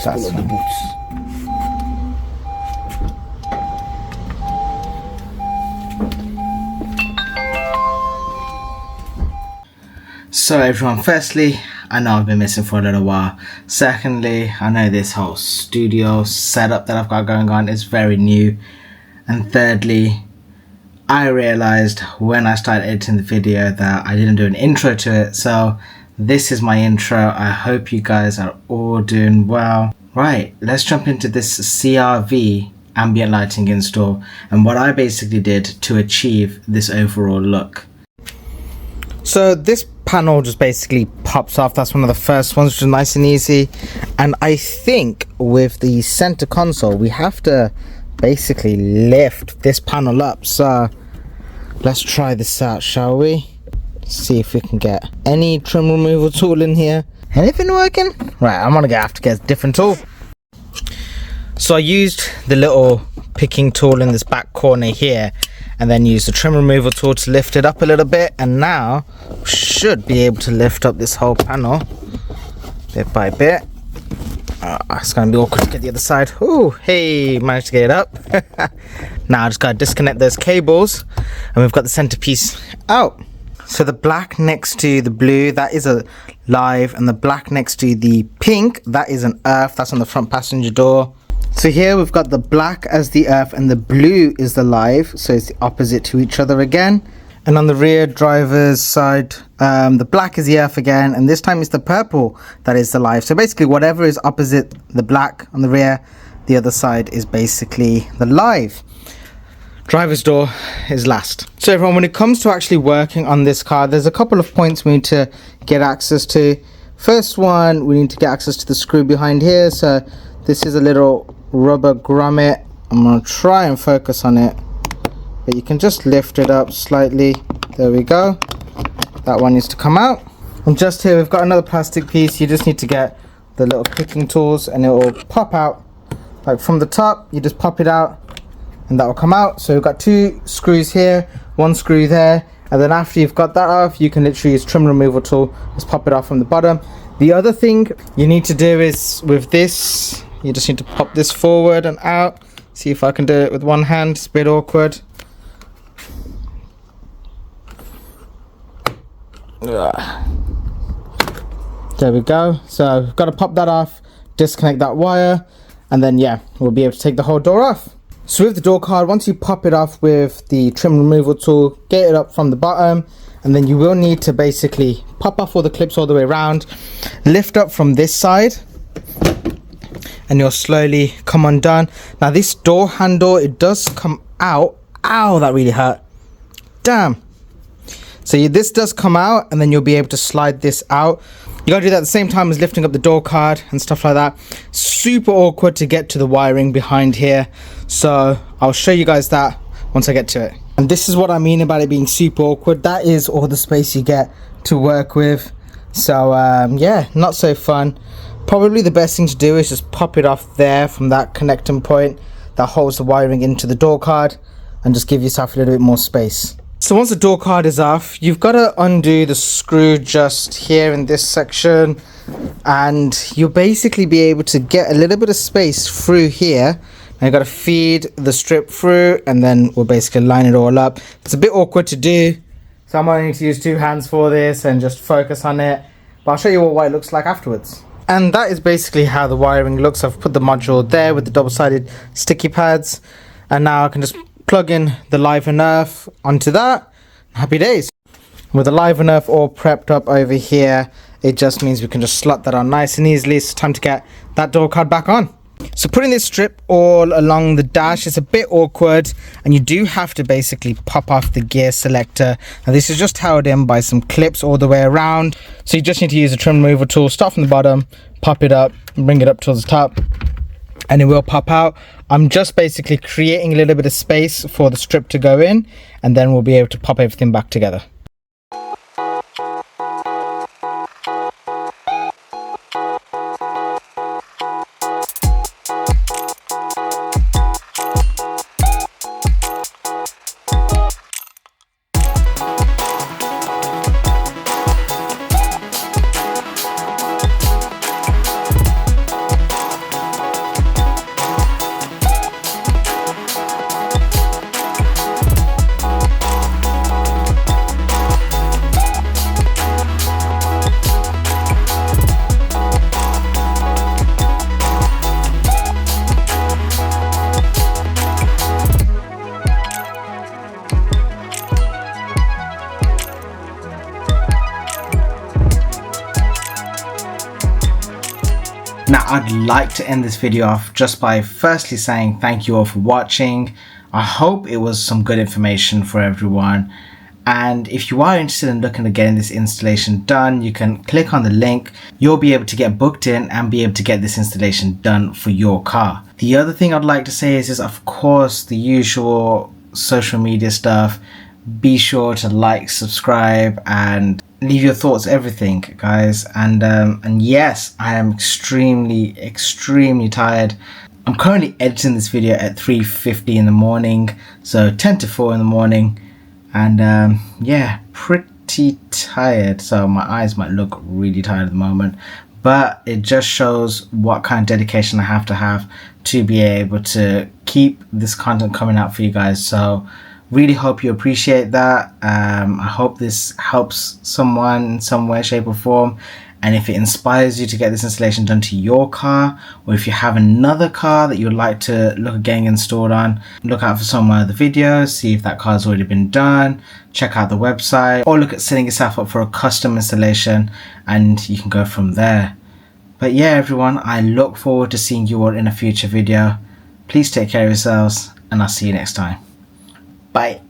That's the boots. So everyone, firstly, I know I've been missing for a little while. Secondly, I know this whole studio setup that I've got going on is very new. And thirdly, I realized when I started editing the video that I didn't do an intro to it. So this is my intro. I hope you guys are all doing well. Right, let's jump into this CRV ambient lighting install and what I basically did to achieve this overall look. So this panel just basically pops off. That's one of the first ones, which is nice and easy. And I think with the center console, we have to basically lift this panel up. So let's try this out, shall we? See if we can get any trim removal tool in here. Anything working? Right, I'm gonna have to get a different tool. So I used the little picking tool in this back corner here, and then use the trim removal tool to lift it up a little bit, and now should be able to lift up this whole panel bit by bit. It's gonna be awkward to get the other side. Oh, hey, managed to get it up. Now I just gotta disconnect those cables, and we've got the centerpiece out. So the black next to the blue, that is a live, and the black next to the pink, that is an earth. That's on the front passenger door. So here we've got the black as the earth and the blue is the live, so it's the opposite to each other again. And on the rear driver's side, the black is the earth again, and this time it's the purple that is the live. So basically whatever is opposite the black on the rear, the other side is basically the live. Driver's door is last. So everyone, when it comes to actually working on this car, there's a couple of points we need to get access to. First one, we need to get access to the screw behind here. So this is a little rubber grommet. I'm gonna try and focus on it, but you can just lift it up slightly. There we go. That one needs to come out. And just here we've got another plastic piece. You just need to get the little picking tools and it will pop out. Like from the top, you just pop it out and that will come out. So we've got two screws here, one screw there, and then after you've got that off, you can literally use trim removal tool, just pop it off from the bottom. The other thing you need to do is with this, you just need to pop this forward and out. See if I can do it with one hand. It's a bit awkward. There we go. So we've got to pop that off, disconnect that wire, and then yeah, we'll be able to take the whole door off. So with the door card, once you pop it off with the trim removal tool, get it up from the bottom, and then you will need to basically pop off all the clips all the way around, lift up from this side, and you'll slowly come undone. Now this door handle, it does come out. Ow, that really hurt. Damn. So this does come out, and then you'll be able to slide this out. You gotta do that at the same time as lifting up the door card and stuff like that. Super awkward to get to the wiring behind here. So I'll show you guys that once I get to it. And this is what I mean about it being super awkward. That is all the space you get to work with. So yeah, not so fun. Probably the best thing to do is just pop it off there from that connecting point that holds the wiring into the door card, and just give yourself a little bit more space. So once the door card is off, you've got to undo the screw just here in this section, and you'll basically be able to get a little bit of space through here. Now you've got to feed the strip through, and then we'll basically line it all up. It's a bit awkward to do, so I'm going to need to use two hands for this and just focus on it, but I'll show you what it looks like afterwards. And that is basically how the wiring looks. I've put the module there with the double-sided sticky pads, and now I can just plug in the live and earth onto that. Happy days. With the live and earth all prepped up over here, it just means we can just slot that on nice and easily. It's time to get that door card back on. So putting this strip all along the dash is a bit awkward, and you do have to basically pop off the gear selector. Now this is just held in by some clips all the way around. So you just need to use a trim removal tool, start from the bottom, pop it up, bring it up towards the top, and it will pop out. I'm just basically creating a little bit of space for the strip to go in, and then we'll be able to pop everything back together. I'd like to end this video off just by firstly saying thank you all for watching. I hope it was some good information for everyone. And if you are interested in looking at getting this installation done, you can click on the link. You'll be able to get booked in and be able to get this installation done for your car. The other thing I'd like to say is of course the usual social media stuff. Be sure to like, subscribe, and leave your thoughts, everything, guys. And yes, I am extremely tired. I'm currently editing this video at 3:50 in the morning, so 10 to 4 in the morning. And yeah, pretty tired, so my eyes might look really tired at the moment, but it just shows what kind of dedication I have to be able to keep this content coming out for you guys. So really hope you appreciate that. I hope this helps someone in some way, shape or form. And if it inspires you to get this installation done to your car, or if you have another car that you'd like to look at getting installed on, look out for some of the videos, see if that car's already been done, check out the website, or look at setting yourself up for a custom installation, and you can go from there. But yeah, everyone, I look forward to seeing you all in a future video. Please take care of yourselves, and I'll see you next time. Bye.